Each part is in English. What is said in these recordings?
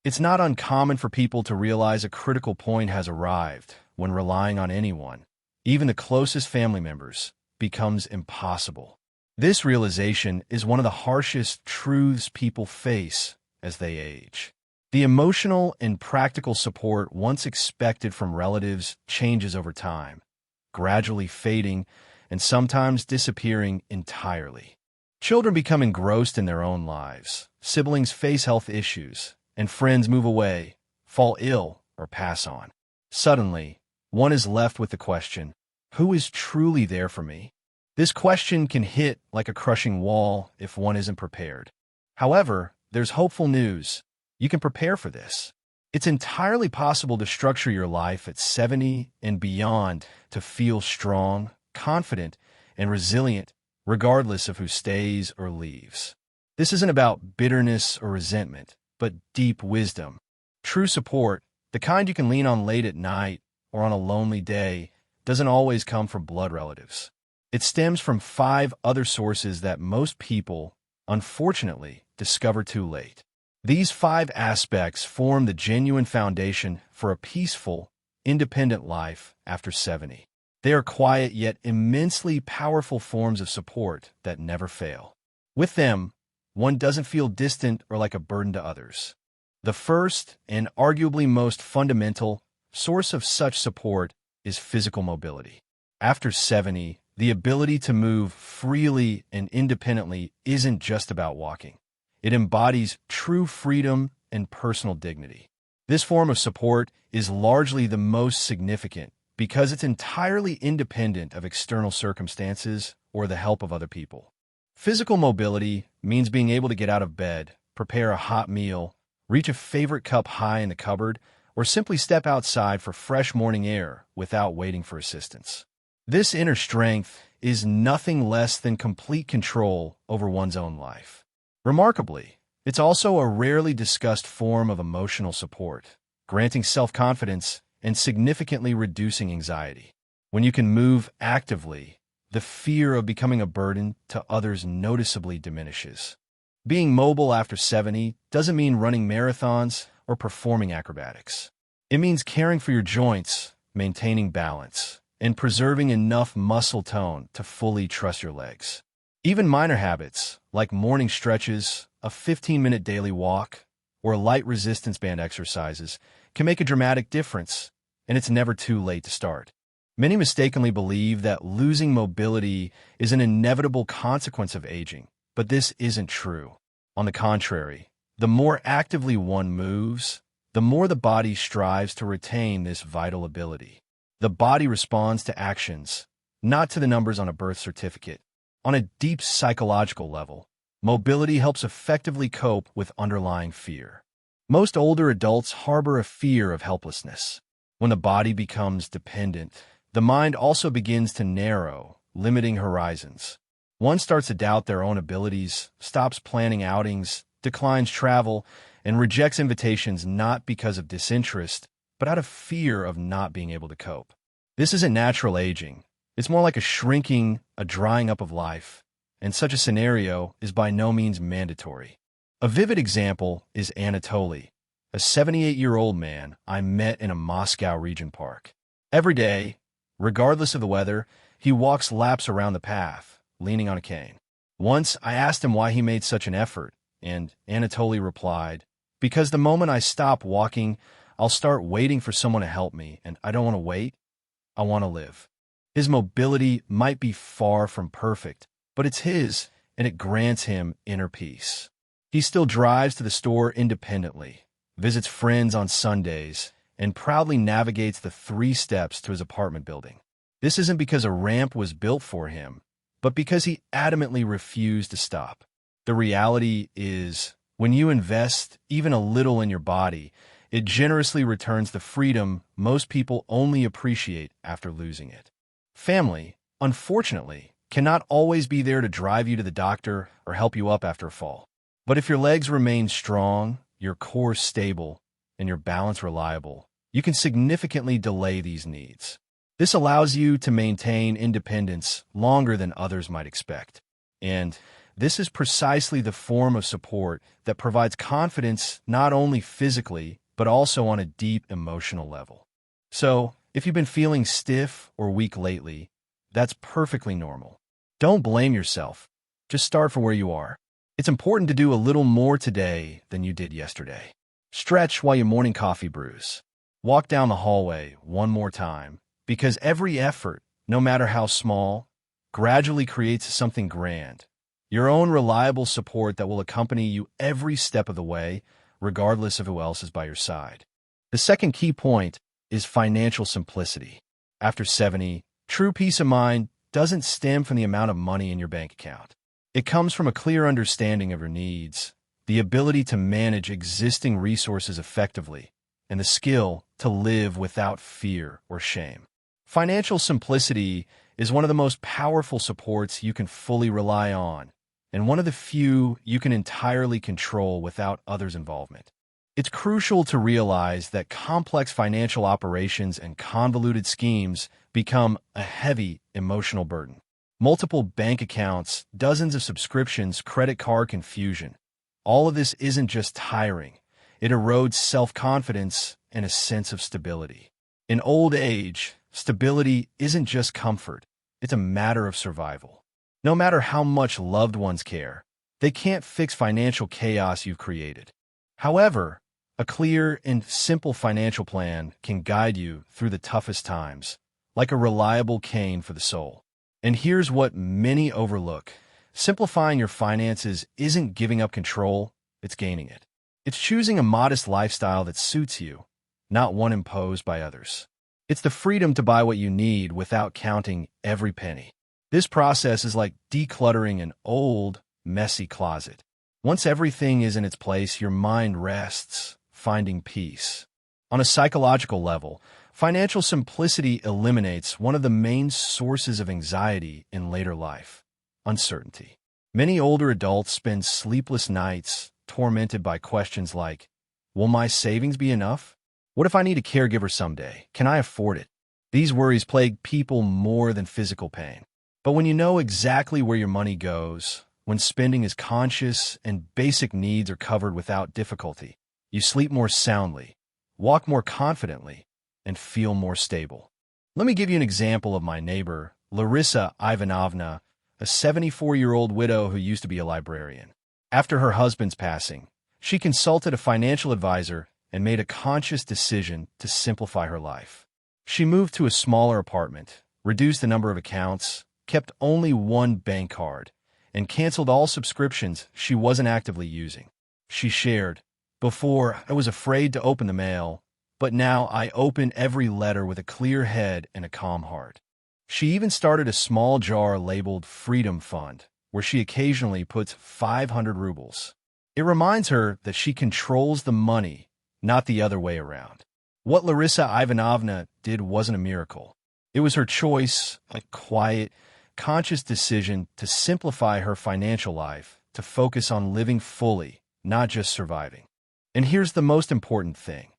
It's not uncommon for people to realize a critical point has arrived when relying on anyone, even the closest family members, becomes impossible. This realization is one of the harshest truths people face as they age. The emotional and practical support once expected from relatives changes over time, gradually fading and sometimes disappearing entirely. Children become engrossed in their own lives, siblings face health issues, and friends move away, fall ill, or pass on. Suddenly, one is left with the question, who is truly there for me? This question can hit like a crushing wall if one isn't prepared. However, there's hopeful news. You can prepare for this. It's entirely possible to structure your life at 70 and beyond to feel strong, confident, and resilient, regardless of who stays or leaves. This isn't about bitterness or resentment, but deep wisdom. True support, the kind you can lean on late at night or on a lonely day, doesn't always come from blood relatives. It stems from 5 other sources that most people, unfortunately, discover too late. These 5 aspects form the genuine foundation for a peaceful, independent life after 70. They are quiet yet immensely powerful forms of support that never fail. With them, one doesn't feel distant or like a burden to others. The first, and arguably most fundamental, source of such support is physical mobility. After 70, the ability to move freely and independently isn't just about walking. It embodies true freedom and personal dignity. This form of support is largely the most significant because it's entirely independent of external circumstances or the help of other people. Physical mobility means being able to get out of bed, prepare a hot meal, reach a favorite cup high in the cupboard, or simply step outside for fresh morning air without waiting for assistance. This inner strength is nothing less than complete control over one's own life. Remarkably, it's also a rarely discussed form of emotional support, granting self-confidence and significantly reducing anxiety. When you can move actively, the fear of becoming a burden to others noticeably diminishes. Being mobile after 70 doesn't mean running marathons or performing acrobatics. It means caring for your joints, maintaining balance, and preserving enough muscle tone to fully trust your legs. Even minor habits, like morning stretches, a 15-minute daily walk, or light resistance band exercises, can make a dramatic difference, and it's never too late to start. Many mistakenly believe that losing mobility is an inevitable consequence of aging, but this isn't true. On the contrary, the more actively one moves, the more the body strives to retain this vital ability. The body responds to actions, not to the numbers on a birth certificate. On a deep psychological level, mobility helps effectively cope with underlying fear. Most older adults harbor a fear of helplessness. When the body becomes dependent, the mind also begins to narrow, limiting horizons. One starts to doubt their own abilities, stops planning outings, declines travel, and rejects invitations not because of disinterest, but out of fear of not being able to cope. This isn't natural aging. It's more like a drying up of life, and such a scenario is by no means mandatory. A vivid example is Anatoly, a 78-year-old man I met in a Moscow region park. Every day, regardless of the weather, he walks laps around the path, leaning on a cane. Once, I asked him why he made such an effort, and Anatoly replied, "Because the moment I stop walking, I'll start waiting for someone to help me, and I don't want to wait. I want to live." His mobility might be far from perfect, but it's his, and it grants him inner peace. He still drives to the store independently, visits friends on Sundays, and proudly navigates the 3 steps to his apartment building. This isn't because a ramp was built for him, but because he adamantly refused to stop. The reality is, when you invest even a little in your body, it generously returns the freedom most people only appreciate after losing it. Family, unfortunately, cannot always be there to drive you to the doctor or help you up after a fall. But if your legs remain strong, your core stable, and your balance reliable, you can significantly delay these needs. This allows you to maintain independence longer than others might expect. And This is precisely the form of support that provides confidence not only physically, but also on a deep emotional level. So, if you've been feeling stiff or weak lately, that's perfectly normal. Don't blame yourself. Just start from where you are. It's important to do a little more today than you did yesterday. Stretch while your morning coffee brews. Walk down the hallway one more time, because every effort, no matter how small, gradually creates something grand. Your own reliable support that will accompany you every step of the way, regardless of who else is by your side. The second key point is financial simplicity. After 70, true peace of mind doesn't stem from the amount of money in your bank account. It comes from a clear understanding of your needs, the ability to manage existing resources effectively, and the skill to live without fear or shame. Financial simplicity is one of the most powerful supports you can fully rely on, and one of the few you can entirely control without others' involvement. It's crucial to realize that complex financial operations and convoluted schemes become a heavy emotional burden. Multiple bank accounts, dozens of subscriptions, credit card confusion. All of this isn't just tiring. It erodes self-confidence and a sense of stability. In old age, stability isn't just comfort. It's a matter of survival. No matter how much loved ones care, they can't fix financial chaos you've created. However, a clear and simple financial plan can guide you through the toughest times, like a reliable cane for the soul. And here's what many overlook. Simplifying your finances isn't giving up control, it's gaining it. It's choosing a modest lifestyle that suits you, not one imposed by others. It's the freedom to buy what you need without counting every penny. This process is like decluttering an old, messy closet. Once everything is in its place, your mind rests, finding peace. On a psychological level, financial simplicity eliminates one of the main sources of anxiety in later life: uncertainty. Many older adults spend sleepless nights tormented by questions like, will my savings be enough? What if I need a caregiver someday? Can I afford it? These worries plague people more than physical pain. But when you know exactly where your money goes, when spending is conscious and basic needs are covered without difficulty, you sleep more soundly, walk more confidently, and feel more stable. Let me give you an example of my neighbor, Larissa Ivanovna, a 74-year-old widow who used to be a librarian. After her husband's passing, she consulted a financial advisor and made a conscious decision to simplify her life. She moved to a smaller apartment, reduced the number of accounts, kept only one bank card, and canceled all subscriptions she wasn't actively using. She shared, "Before, I was afraid to open the mail, but now I open every letter with a clear head and a calm heart." She even started a small jar labeled Freedom Fund, where she occasionally puts 500 rubles. It reminds her that she controls the money, not the other way around. What Larissa Ivanovna did wasn't a miracle. It was her choice, a quiet, conscious decision to simplify her financial life, to focus on living fully, not just surviving. And here's the most important thing.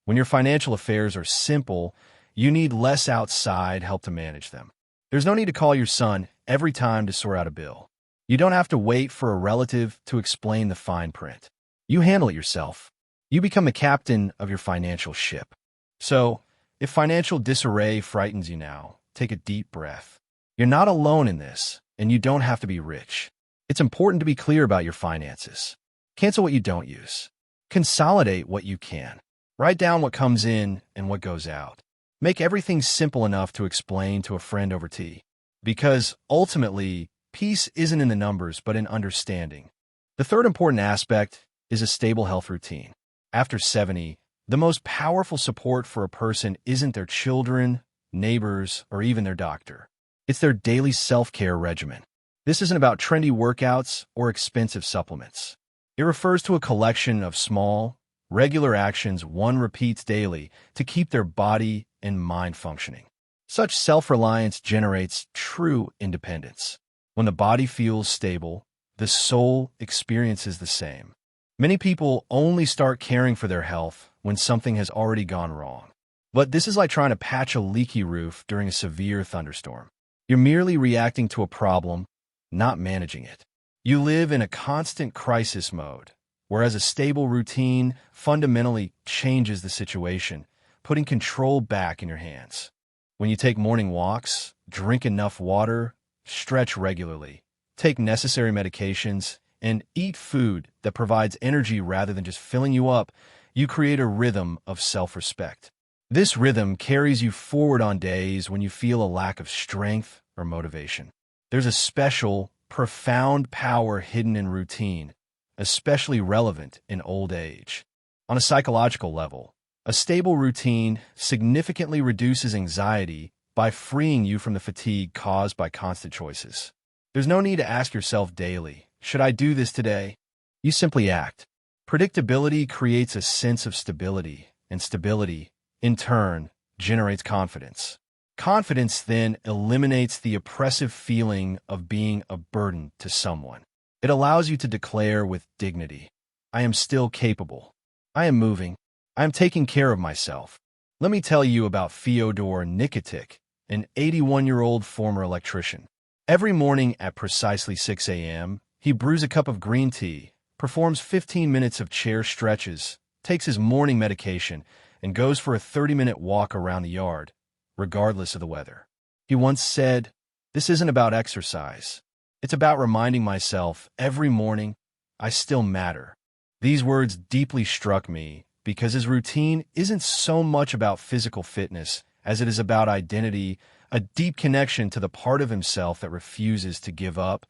When your financial affairs are simple, you need less outside help to manage them. There's no need to call your son every time to sort out a bill. You don't have to wait for a relative to explain the fine print. You handle it yourself. You become the captain of your financial ship. So, if financial disarray frightens you now, take a deep breath. You're not alone in this, and you don't have to be rich. It's important to be clear about your finances. Cancel what you don't use. Consolidate what you can. Write down what comes in and what goes out. Make everything simple enough to explain to a friend over tea. Because, ultimately, peace isn't in the numbers, but in understanding. The third important aspect is a stable health routine. After 70, the most powerful support for a person isn't their children, neighbors, or even their doctor. It's their daily self-care regimen. This isn't about trendy workouts or expensive supplements. It refers to a collection of small, regular actions one repeats daily to keep their body and mind functioning. Such self-reliance generates true independence. When the body feels stable, the soul experiences the same. Many people only start caring for their health when something has already gone wrong. But this is like trying to patch a leaky roof during a severe thunderstorm. You're merely reacting to a problem, not managing it. You live in a constant crisis mode, whereas a stable routine fundamentally changes the situation, putting control back in your hands. When you take morning walks, drink enough water, stretch regularly, take necessary medications, and eat food that provides energy rather than just filling you up, you create a rhythm of self-respect. This rhythm carries you forward on days when you feel a lack of strength or motivation. There's a special, profound power hidden in routine, especially relevant in old age. On a psychological level, a stable routine significantly reduces anxiety by freeing you from the fatigue caused by constant choices. There's no need to ask yourself daily, should I do this today? You simply act. Predictability creates a sense of stability, and stability, in turn, generates confidence. Confidence then eliminates the oppressive feeling of being a burden to someone. It allows you to declare with dignity, I am still capable. I am moving. I am taking care of myself. Let me tell you about Fyodor Nikitic, an 81-year-old former electrician. Every morning at precisely 6 a.m., he brews a cup of green tea, performs 15 minutes of chair stretches, takes his morning medication, and goes for a 30-minute walk around the yard, regardless of the weather. He once said, "This isn't about exercise. It's about reminding myself every morning I still matter." These words deeply struck me because his routine isn't so much about physical fitness as it is about identity, a deep connection to the part of himself that refuses to give up,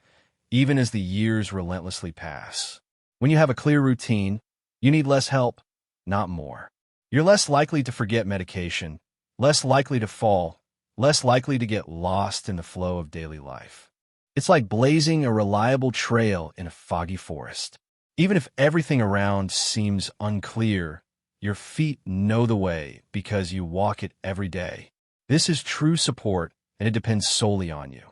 even as the years relentlessly pass. When you have a clear routine, you need less help, not more. You're less likely to forget medication, less likely to fall, less likely to get lost in the flow of daily life. It's like blazing a reliable trail in a foggy forest. Even if everything around seems unclear, your feet know the way because you walk it every day. This is true support, and it depends solely on you.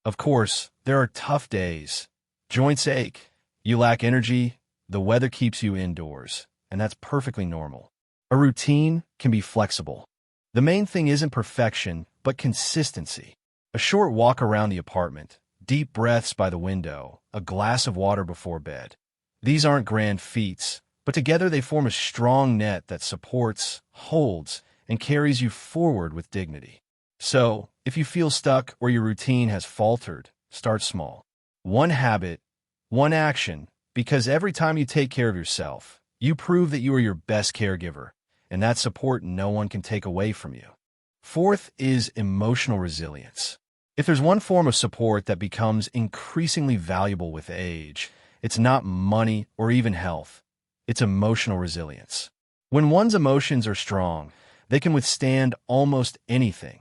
Of course, there are tough days. Joints ache. You lack energy. The weather keeps you indoors, and that's perfectly normal. A routine can be flexible. The main thing isn't perfection, but consistency. A short walk around the apartment, deep breaths by the window, a glass of water before bed. These aren't grand feats, but together they form a strong net that supports, holds, and carries you forward with dignity. So, if you feel stuck or your routine has faltered, start small. One habit, one action, because every time you take care of yourself, you prove that you are your best caregiver, and that support no one can take away from you. Fourth is emotional resilience. If there's one form of support that becomes increasingly valuable with age, it's not money or even health. It's emotional resilience. When one's emotions are strong, they can withstand almost anything.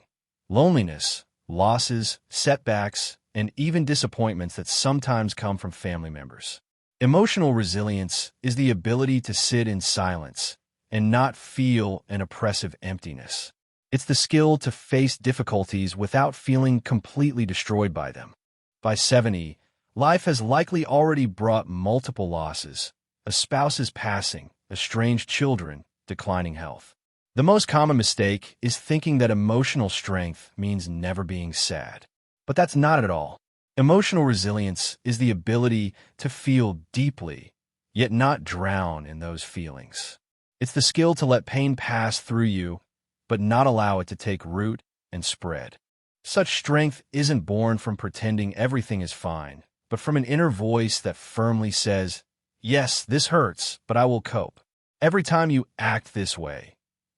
Loneliness, losses, setbacks, and even disappointments that sometimes come from family members. Emotional resilience is the ability to sit in silence and not feel an oppressive emptiness. It's the skill to face difficulties without feeling completely destroyed by them. By 70, life has likely already brought multiple losses, a spouse's passing, estranged children, declining health. The most common mistake is thinking that emotional strength means never being sad. But that's not at all. Emotional resilience is the ability to feel deeply, yet not drown in those feelings. It's the skill to let pain pass through you, but not allow it to take root and spread. Such strength isn't born from pretending everything is fine, but from an inner voice that firmly says, yes, this hurts, but I will cope. Every time you act this way,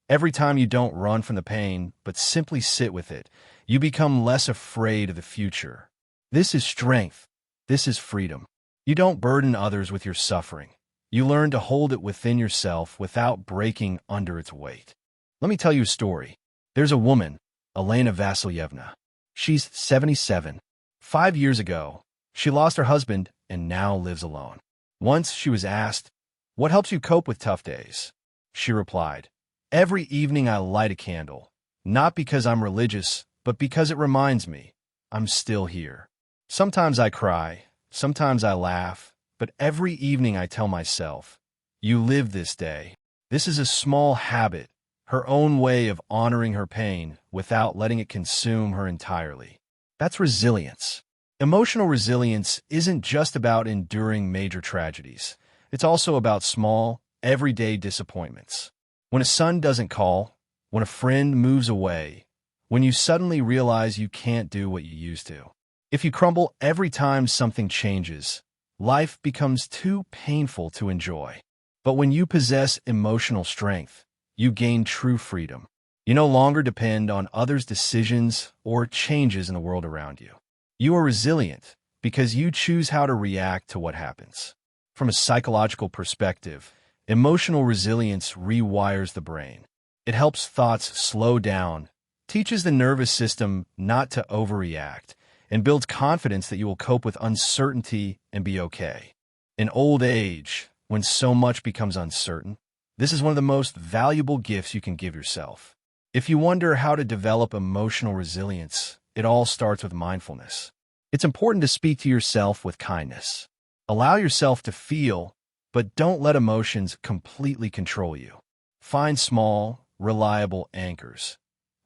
every time you don't run from the pain, but simply sit with it, you become less afraid of the future. This is strength. This is freedom. You don't burden others with your suffering. You learn to hold it within yourself without breaking under its weight. Let me tell you a story. There's a woman, Elena Vasilyevna. She's 77. 5 years ago, she lost her husband and now lives alone. Once she was asked, "What helps you cope with tough days?" She replied, "Every evening I light a candle, not because I'm religious, but because it reminds me I'm still here. Sometimes I cry, sometimes I laugh, but every evening I tell myself, you live this day." This is a small habit, her own way of honoring her pain without letting it consume her entirely. That's resilience. Emotional resilience isn't just about enduring major tragedies. It's also about small, everyday disappointments. When a son doesn't call, when a friend moves away, when you suddenly realize you can't do what you used to. If you crumble every time something changes, life becomes too painful to enjoy. But when you possess emotional strength, you gain true freedom. You no longer depend on others' decisions or changes in the world around you. You are resilient because you choose how to react to what happens. From a psychological perspective, emotional resilience rewires the brain. It helps thoughts slow down, teaches the nervous system not to overreact, and builds confidence that you will cope with uncertainty and be okay. In old age, when so much becomes uncertain, this is one of the most valuable gifts you can give yourself. If you wonder how to develop emotional resilience, it all starts with mindfulness. It's important to speak to yourself with kindness. Allow yourself to feel, but don't let emotions completely control you. Find small, reliable anchors.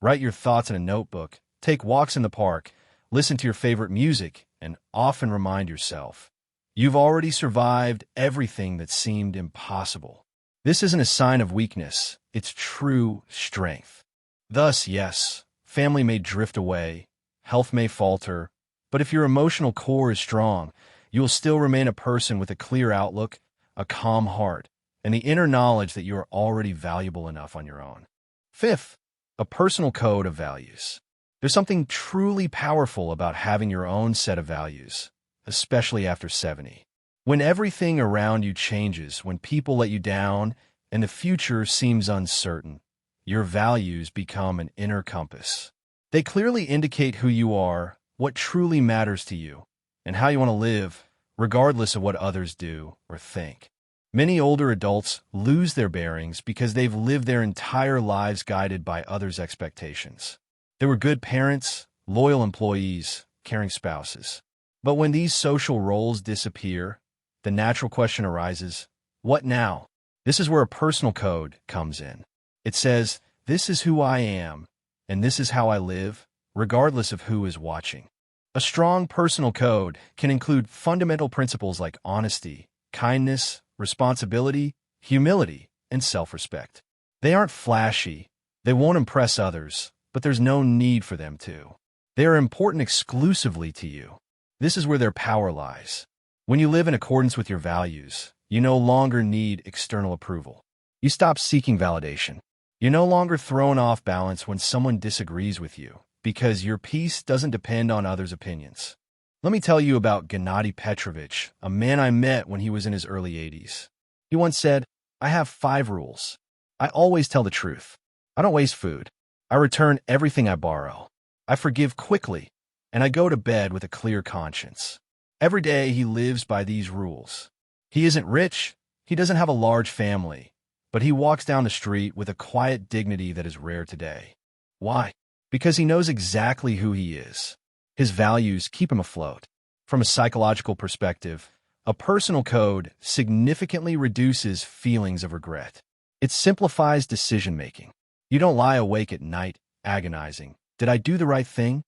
Write your thoughts in a notebook, take walks in the park, listen to your favorite music, and often remind yourself, you've already survived everything that seemed impossible. This isn't a sign of weakness, it's true strength. Thus, yes, family may drift away, health may falter, but if your emotional core is strong, you will still remain a person with a clear outlook, a calm heart, and the inner knowledge that you are already valuable enough on your own. Fifth, a personal code of values. There's something truly powerful about having your own set of values, especially after 70. When everything around you changes, when people let you down, and the future seems uncertain, your values become an inner compass. They clearly indicate who you are, what truly matters to you, and how you want to live, regardless of what others do or think. Many older adults lose their bearings because they've lived their entire lives guided by others' expectations. They were good parents, loyal employees, caring spouses. But when these social roles disappear, the natural question arises, what now? This is where a personal code comes in. It says, this is who I am, and this is how I live, regardless of who is watching. A strong personal code can include fundamental principles like honesty, kindness, responsibility, humility, and self-respect. They aren't flashy, they won't impress others, but there's no need for them to. They are important exclusively to you. This is where their power lies. When you live in accordance with your values, you no longer need external approval. You stop seeking validation. You're no longer thrown off balance when someone disagrees with you, because your peace doesn't depend on others' opinions. Let me tell you about Gennady Petrovich, a man I met when he was in his early 80s. He once said, I have 5 rules. I always tell the truth. I don't waste food. I return everything I borrow. I forgive quickly, and I go to bed with a clear conscience. Every day he lives by these rules. He isn't rich, he doesn't have a large family, but he walks down the street with a quiet dignity that is rare today. Why? Because he knows exactly who he is. His values keep him afloat. From a psychological perspective, a personal code significantly reduces feelings of regret. It simplifies decision-making. You don't lie awake at night, agonizing, did I do the right thing?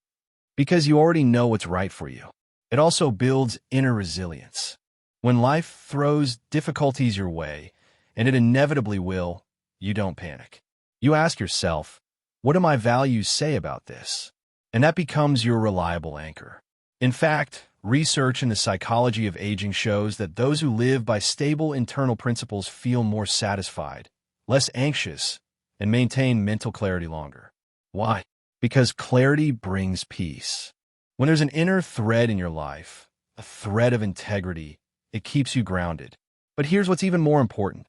Because you already know what's right for you. It also builds inner resilience. When life throws difficulties your way, and it inevitably will, you don't panic. You ask yourself, what do my values say about this? And that becomes your reliable anchor. In fact, research in the psychology of aging shows that those who live by stable internal principles feel more satisfied, less anxious, and maintain mental clarity longer. Why? Because clarity brings peace. When there's an inner thread in your life, a thread of integrity, it keeps you grounded. But here's what's even more important.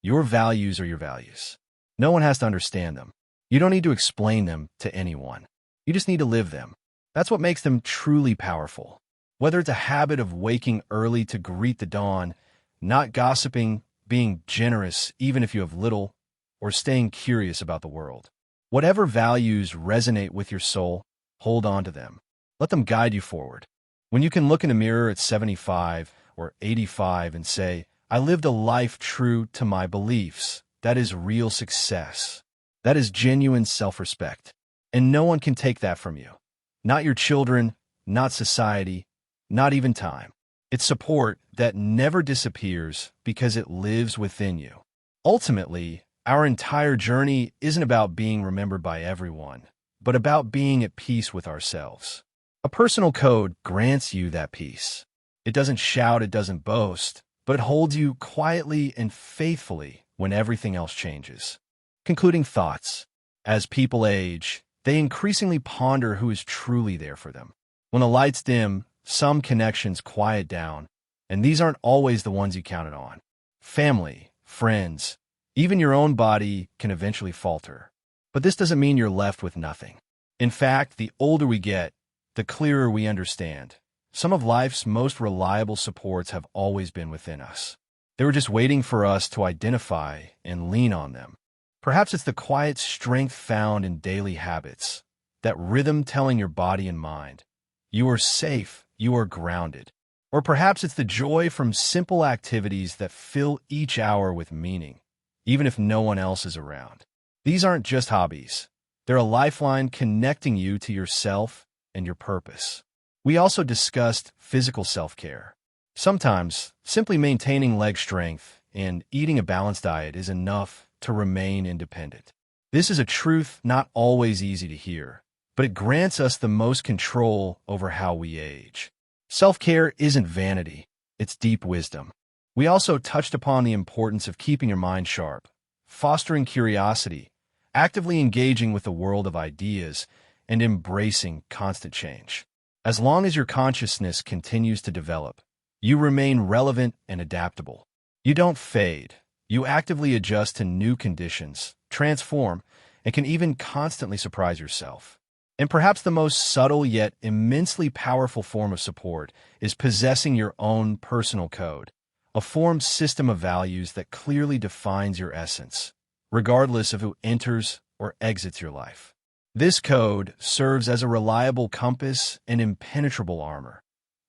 Your values are your values. No one has to understand them. You don't need to explain them to anyone. You just need to live them. That's what makes them truly powerful. Whether it's a habit of waking early to greet the dawn, not gossiping, being generous even if you have little, or staying curious about the world. Whatever values resonate with your soul, hold on to them. Let them guide you forward. When you can look in a mirror at 75 or 85 and say, I lived a life true to my beliefs, that is real success. That is genuine self-respect. And no one can take that from you. Not your children, not society, not even time. It's support that never disappears because it lives within you. Ultimately, our entire journey isn't about being remembered by everyone, but about being at peace with ourselves. A personal code grants you that peace. It doesn't shout, it doesn't boast, but it holds you quietly and faithfully when everything else changes. Concluding thoughts. As people age, they increasingly ponder who is truly there for them. When the lights dim, some connections quiet down, and these aren't always the ones you counted on. Family, friends, even your own body can eventually falter. But this doesn't mean you're left with nothing. In fact, the older we get, the clearer we understand. Some of life's most reliable supports have always been within us. They were just waiting for us to identify and lean on them. Perhaps it's the quiet strength found in daily habits, that rhythm telling your body and mind, you are safe, you are grounded. Or perhaps it's the joy from simple activities that fill each hour with meaning, even if no one else is around. These aren't just hobbies. They're a lifeline connecting you to yourself and your purpose. We also discussed physical self-care. Sometimes, simply maintaining leg strength and eating a balanced diet is enough to remain independent. This is a truth not always easy to hear, but it grants us the most control over how we age. Self-care isn't vanity, it's deep wisdom. We also touched upon the importance of keeping your mind sharp, fostering curiosity, actively engaging with the world of ideas, and embracing constant change. As long as your consciousness continues to develop, you remain relevant and adaptable. You don't fade. You actively adjust to new conditions, transform, and can even constantly surprise yourself. And perhaps the most subtle yet immensely powerful form of support is possessing your own personal code, a formed system of values that clearly defines your essence, regardless of who enters or exits your life. This code serves as a reliable compass and impenetrable armor.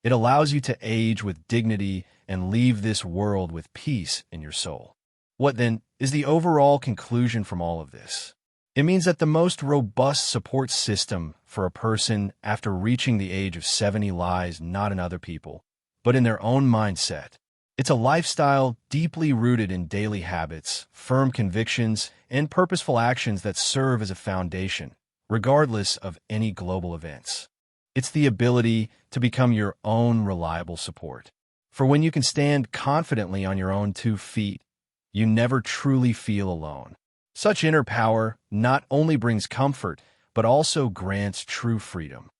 It allows you to age with dignity and leave this world with peace in your soul. What then is the overall conclusion from all of this? It means that the most robust support system for a person after reaching the age of 70 lies not in other people, but in their own mindset. It's a lifestyle deeply rooted in daily habits, firm convictions, and purposeful actions that serve as a foundation, regardless of any global events. It's the ability to become your own reliable support. For when you can stand confidently on your own 2 feet, you never truly feel alone. Such inner power not only brings comfort, but also grants true freedom.